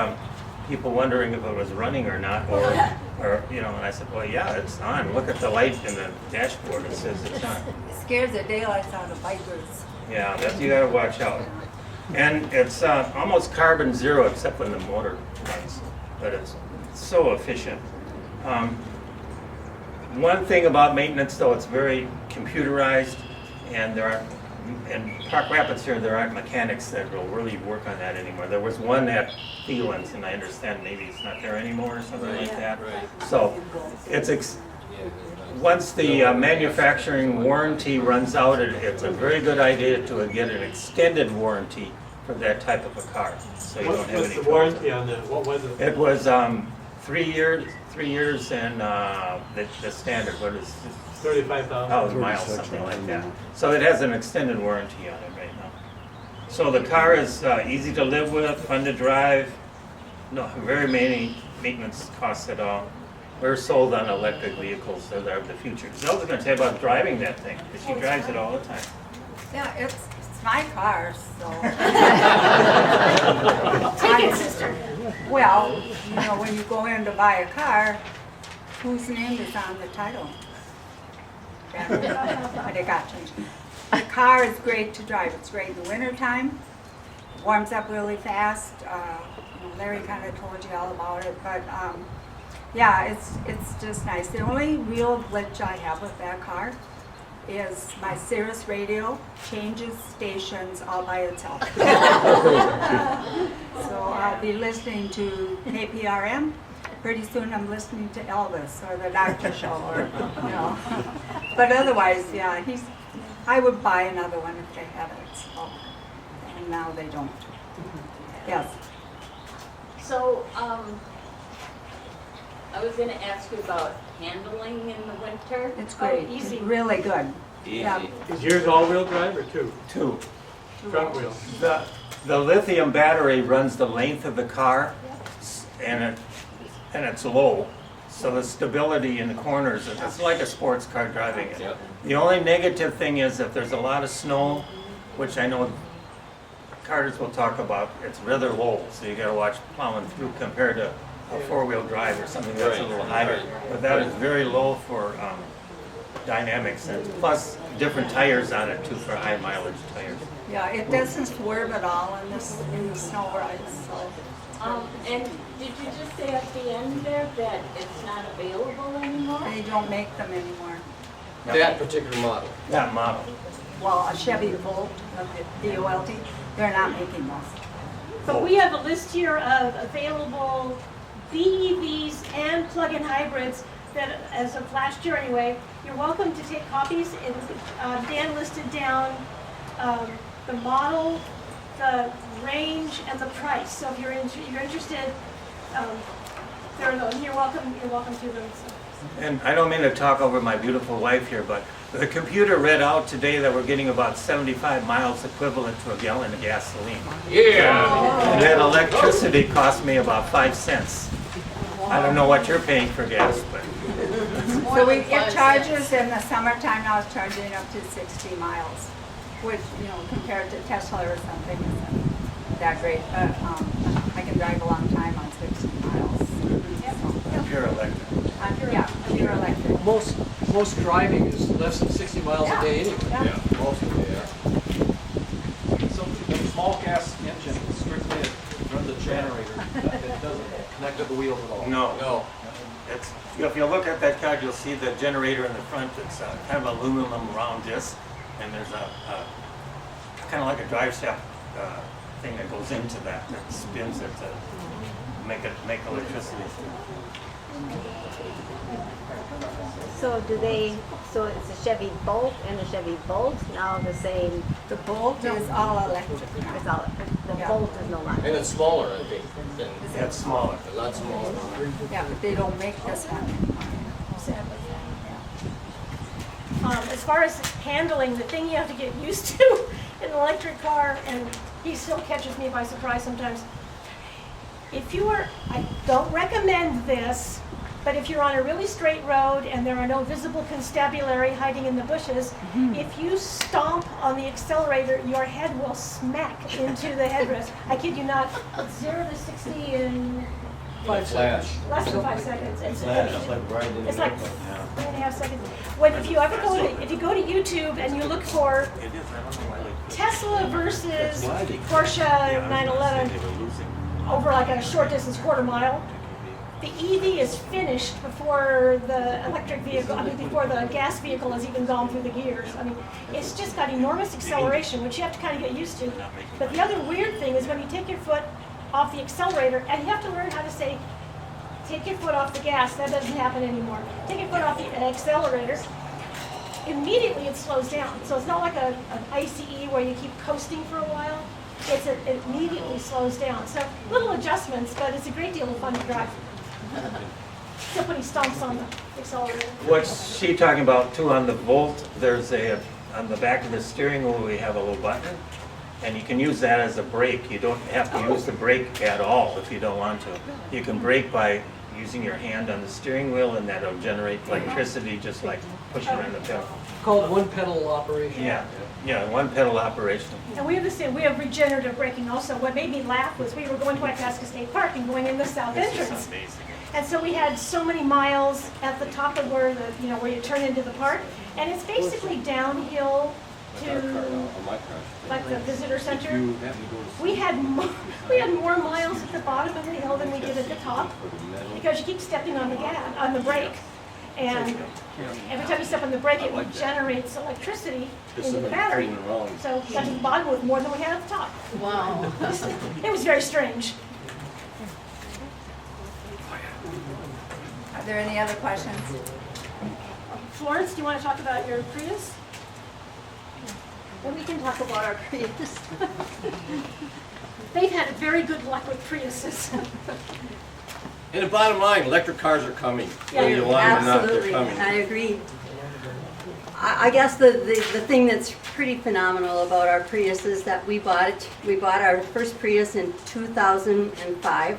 people wondering if it was running or not, or and I said, well, yeah, it's on. Look at the light in the dashboard. It says it's on. It scares the daylights out of bikers. Yeah, you got to watch out. And it's almost carbon zero, except when the motor runs. But it's so efficient. One thing about maintenance, though, it's very computerized, and in Park Rapids here, there aren't mechanics that will really work on that anymore. There was one at Thielens, and I understand maybe it's not there anymore or something like that. So once the manufacturing warranty runs out, it's a very good idea to get an extended warranty for that type of a car. So you don't have any What's the warranty on that? What was it? It was 3 years and the standard, what is it? 35,000 miles, something like that. So it has an extended warranty on it right now. So the car is easy to live with, fun to drive, no very many maintenance costs at all. We're sold on electric vehicles, so they're the future. Zelda's going to tell you about driving that thing, because she drives it all the time. Yeah, it's my car, so. Take it, sister. Well, when you go in to buy a car, whose name is on the title? But it got changed. The car is great to drive. It's great in the wintertime. Warms up really fast. Larry kind of told you all about it, but yeah, it's just nice. The only real glitch I have with that car is my Sirius radio changes stations all by itself. So I'll be listening to KPRM. Pretty soon I'm listening to Elvis or the Doctor Show, or But otherwise, yeah, I would buy another one if they had it, so, and now they don't. Yes. So, I was gonna ask you about handling in the winter. It's great. Oh, easy. It's really good. Yeah. Easy. Is yours all-wheel drive or two? Two. Front wheel? The lithium battery runs the length of the car, and it's low, so the stability in the corners, it's like a sports car driving it. Yep. The only negative thing is if there's a lot of snow, which I know Carters will talk about, it's rather low, so you gotta watch plowing through compared to a four-wheel drive or something that's a Right, little higher. right. But that is very low for dynamics, and plus different tires on it too for high mileage tires. Yeah, it doesn't swerve at all in the snow rides, so. And did you just say at the end there that it's not available anymore? They don't make them anymore. That particular model. That model. Well, a Chevy Volt, the VOLT, they're not making those. But we have a list here of available BEVs and plug-in hybrids that, as of last year anyway, you're welcome to take copies. And Dan listed down the model, the range, and the price. So if you're interested, there are those. You're welcome to them. So. And I don't mean to talk over my beautiful wife here, but the computer read out today that we're getting about 75 miles equivalent to a gallon of gasoline. Yeah. And that electricity cost me about 5 cents. I don't know what you're paying for gas, but So it charges in the summertime, now it's charging up to 60 miles, which, compared to Tesla or something, isn't that great. But I can drive a long time on 60 miles. pure electric. Yeah, pure electric. Most driving is less than 60 miles a day anyway. Yeah. Most of it, yeah. So the small gas engine strictly runs a generator. It doesn't connect to the wheels at all. No. No. It's, if you look at that card, you'll see the generator in the front. It's kind of aluminum round disc, and there's a kind of like a drive shaft thing that goes into that spins it to make electricity. So it's a Chevy Bolt and a Chevy Bolt, now the same, The Bolt is all electric now. it's all, the Yeah. Bolt is no longer. And it's smaller, I think, than, It's smaller. a lot smaller. Yeah, but they don't make this one anymore. As far as handling, the thing you have to get used to in an electric car, and he still catches me by surprise sometimes. I don't recommend this, but if you're on a really straight road and there are no visible constabulary hiding in the bushes, if you stomp on the accelerator, your head will smack into the headrest. I kid you not, 0 to 60 in Flash. less than 5 seconds. It's It's like 3.5 seconds. If you go to YouTube and you look for It is. I don't know why they Tesla versus Porsche 911 over like a short distance quarter mile, the EV is finished before the electric vehicle, before the gas vehicle has even gone through the gears. It's just got enormous acceleration, which you have to kind of get used to. But the other weird thing is when you take your foot off the accelerator, and you have to learn how to say, take your foot off the gas. That doesn't happen anymore. Take your foot off the accelerator. Immediately it slows down. So it's not like an ICE where you keep coasting for a while. It immediately slows down. So little adjustments, but it's a great deal of fun to drive. Except when he stomps on the accelerator. What's she talking about too on the Volt? There's on the back of the steering wheel we have a little button, and you can use that as a brake. You don't have to use the brake at all if you don't want to. You can brake by using your hand on the steering wheel, and that'll generate electricity just like pushing on the pedal. Called one pedal operation. Yeah, one pedal operation. And we have the same, we have regenerative braking also. What made me laugh was we were going to Itasca State Park and going in the south This is entrance. amazing. And so we had so many miles at the top of where where you turn into the park. And it's basically downhill to like the visitor center. We had more miles at the bottom of the hill than we did at the top because you keep stepping on the brake. And every time you step on the brake, it generates electricity into the battery. So we got to the bottom with more than we had at the top. Wow. It was very strange. Are there any other questions? Florence, do you want to talk about your Prius? Well, we can talk about our Prius. They've had very good luck with Priuses. And the bottom line, electric cars are coming. Yeah, Whether you want them or not, they're Absolutely, coming. I agree. I guess the thing that's pretty phenomenal about our Prius is that we bought our first Prius in 2005,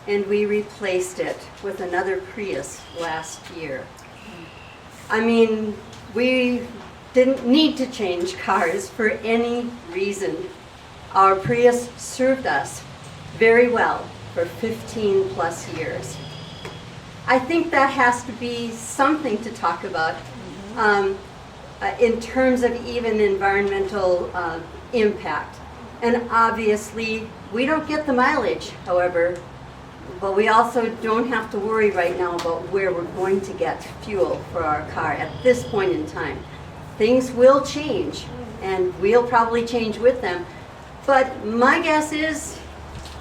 and we replaced it with another Prius last year. I mean, we didn't need to change cars for any reason. Our Prius served us very well for 15 plus years. I think that has to be something to talk about in terms of even environmental impact. And obviously, we don't get the mileage, however, but we also don't have to worry right now about where we're going to get fuel for our car at this point in time. Things will change, and we'll probably change with them. But my guess is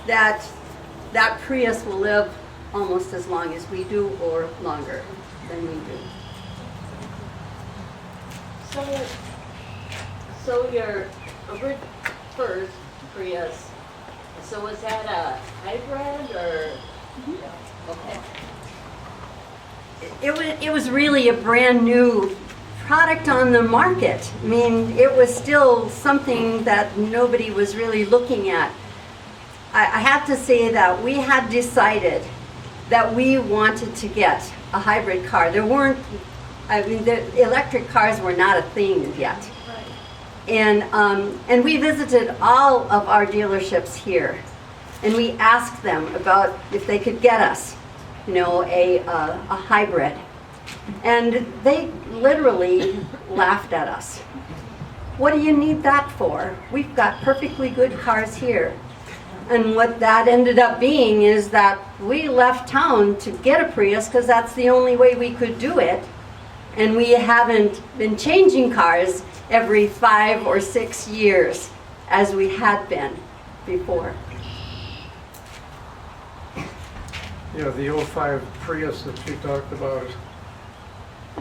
that that Prius will live almost as long as we do, or longer than we do. So your first Prius, so was that a hybrid or? Okay. It was really a brand new product on the market. I mean, it was still something that nobody was really looking at. I have to say that we had decided that we wanted to get a hybrid car. There weren't, I mean, the electric cars were not a thing yet. And we visited all of our dealerships here, and we asked them about if they could get us, you know, a hybrid. And they literally laughed at us. What do you need that for? We've got perfectly good cars here. And what that ended up being is that we left town to get a Prius because that's the only way we could do it. And we haven't been changing cars every 5 or 6 years as we had been before. Yeah, the 05 Prius that you talked about,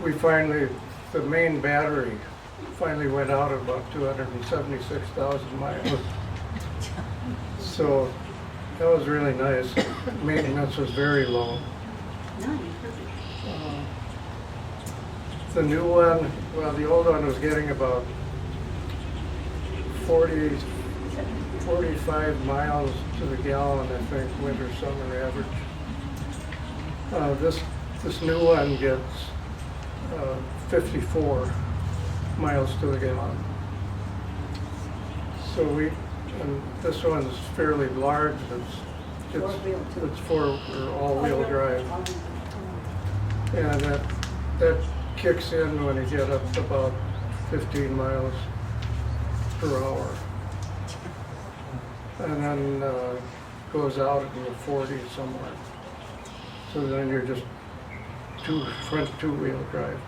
we finally, the main battery finally went out at about 276,000 miles. So that was really nice. Maintenance was very low. The new one, well, the old one was getting about 45 miles to the gallon, I think, winter, summer average. This new one gets 54 miles to the gallon. So and this one's fairly large. It's all-wheel drive, and that kicks in when you get up to about 15 miles per hour, and then goes out in the 40s somewhere. So then you're just front two-wheel drive.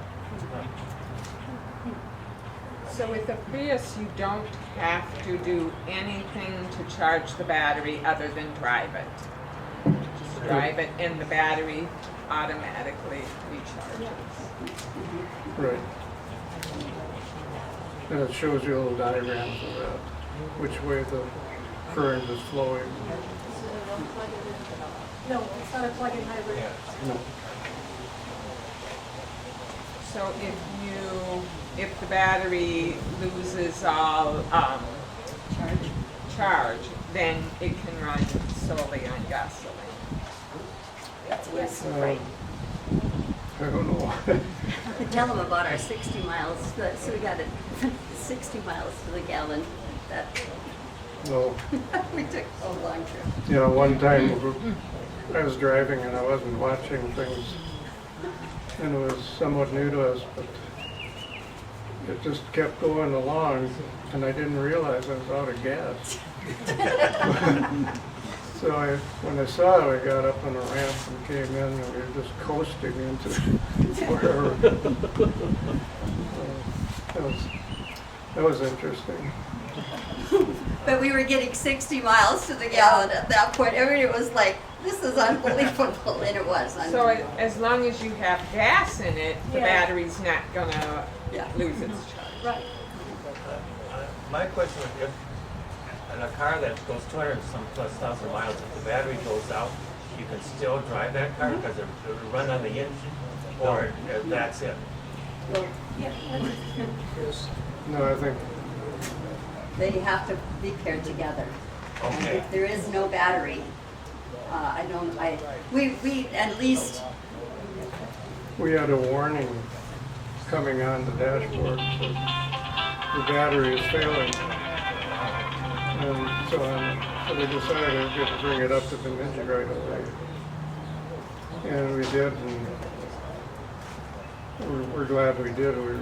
So with the Prius, you don't have to do anything to charge the battery other than drive it. Just drive it and the battery automatically recharges. Right. And it shows you little diagrams of that, which way the current is flowing. No, it's not a plug-in hybrid. No. So if the battery loses all charge, then it can run solely on gasoline. Yes. Right. I don't know. Tell them about our 60 miles. So we got it 60 miles to the gallon. That No. we took a long trip. You know, one time I was driving and I wasn't watching things, and it was somewhat new to us, but it just kept going along, and I didn't realize I was out of gas. So when I saw it, I got up on a ramp and came in, and we were just coasting into wherever. That was interesting. but we were getting 60 miles to the gallon at that point. I mean, it was like, this is unbelievable, and it was. So as long as you have gas in it, the Yeah. battery's not gonna lose its charge. Right. My question is, if in a car that goes 200 and some plus thousand miles, if the battery goes out, you can still drive that car because it'll run on the engine, or that's it? No, I think They have to be paired together. And Okay. if there is no battery, we at least, we had a warning coming on the dashboard, so the battery is failing. And so we decided to bring it up to Bemidji right away. And we did, and we're glad we did. We were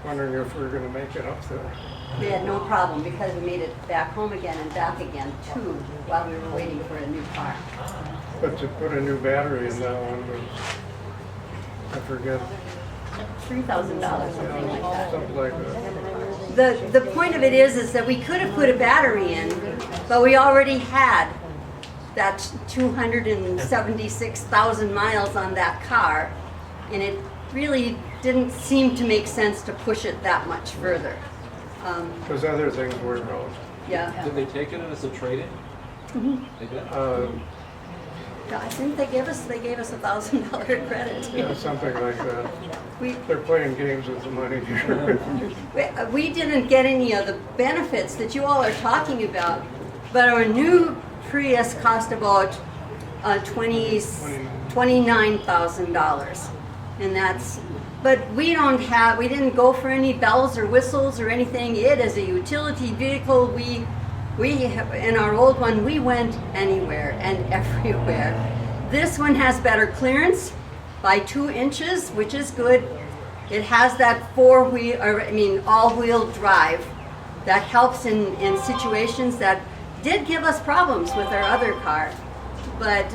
wondering if we were gonna make it up there. we had no problem because we made it back home again and back again too while we were waiting for a new car. But to put a new battery in that one was, I forget, $3,000, something like that. something like that. The point of it is that we could have put a battery in, but we already had that 276,000 miles on that car, and it really didn't seem to make sense to push it that much further. Because other things were out. Yeah. Did they take it as a trade-in? Mhm. They did? I think they gave us $1,000 credit. Yeah, something like that. We- They're playing games with the money here. We didn't get any of the benefits that you all are talking about, but our new Prius cost about $29,000, and but we didn't go for any bells or whistles or anything. It is a utility vehicle. We in our old one, we went anywhere and everywhere. This one has better clearance by 2 inches, which is good. It has that all-wheel drive that helps in situations that did give us problems with our other car. But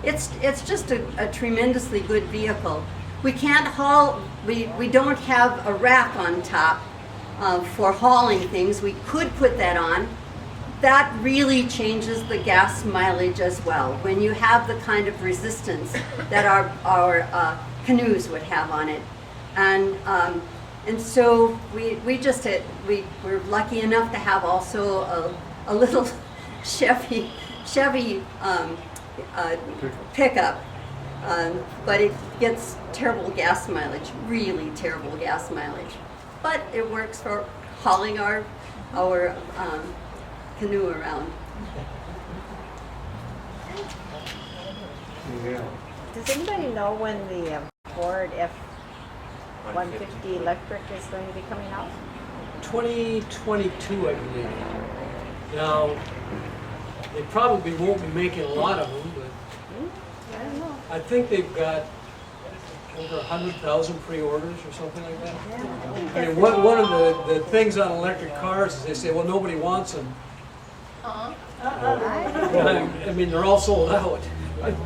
it's just a tremendously good vehicle. We can't haul. We don't have a rack on top for hauling things. We could put that on. That really changes the gas mileage as well. When you have the kind of resistance that our canoes would have on it, and so we were lucky enough to have also a little Chevy pickup, but it gets terrible gas mileage, really terrible gas mileage. But it works for hauling our canoe around. Yeah. Does anybody know when the Ford F-150 electric is going to be coming out? 2022, I believe. Now, they probably won't be making a lot of them, but I don't know. I think they've got over 100,000 pre-orders or something like that. I mean, one of the things on electric cars is they say, well, nobody wants them. I mean, they're all sold out.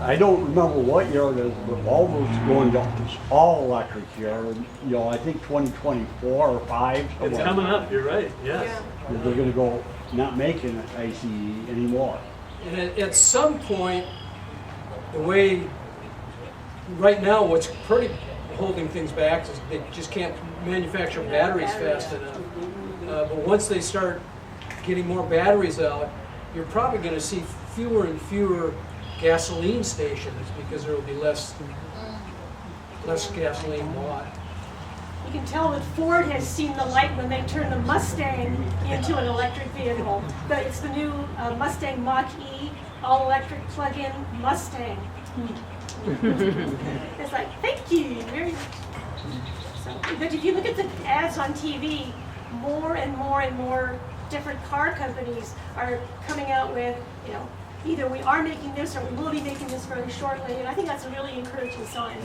I don't remember what year it is, but Volvo's going to all electric here. I think 2024 or 5. It's coming up, you're right, yes. They're going to go not making it ICE anymore. And at some point, the way, right now, what's pretty holding things back is they just can't manufacture batteries fast enough. But once they start getting more batteries out, you're probably going to see fewer and fewer gasoline stations because there will be less gasoline bought. You can tell that Ford has seen the light when they turned the Mustang into an electric vehicle. But it's the new Mustang Mach-E, all-electric plug-in Mustang. It's like, thank you very much. But if you look at the ads on TV, more and more and more different car companies are coming out with, either we are making this or we will be making this very shortly. And I think that's a really encouraging sign.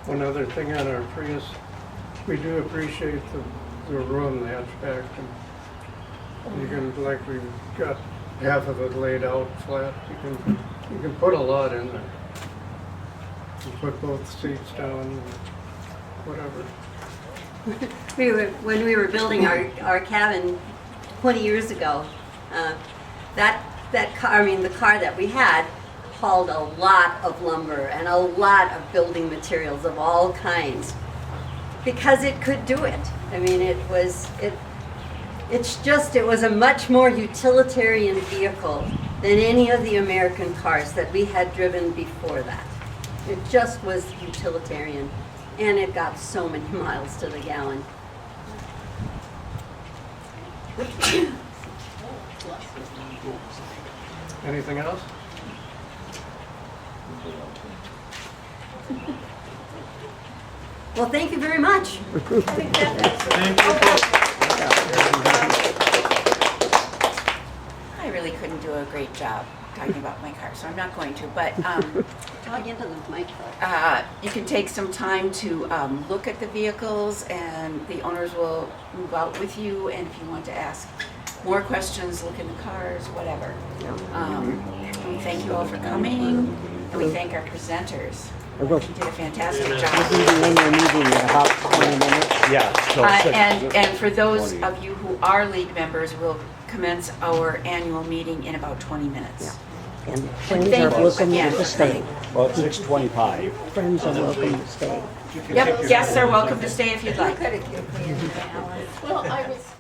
One other thing on our Prius, we do appreciate the room, the hatchback. And you can, like, we've got half of it laid out flat. You can put a lot in there. You put both seats down. whatever. When we were building our cabin 20 years ago, that car, the car that we had hauled a lot of lumber and a lot of building materials of all kinds because it could do it. It was a much more utilitarian vehicle than any of the American cars that we had driven before that. It just was utilitarian, and it got so many miles to the gallon. Anything else? Well, thank you very much. I really couldn't do a great job talking about my car, so I'm not going to, but Talk into the mic. you can take some time to look at the vehicles, and the owners will move out with you, and if you want to ask more questions, look in the cars, whatever. We thank you all for coming, and we thank our presenters. You did a fantastic job. And for those of you who are league members, we'll commence our annual meeting in about 20 minutes. And friends are welcome to stay. Well, it's 6:25. Friends are welcome to stay. Yep, guests are welcome to stay if you'd like. Well, I was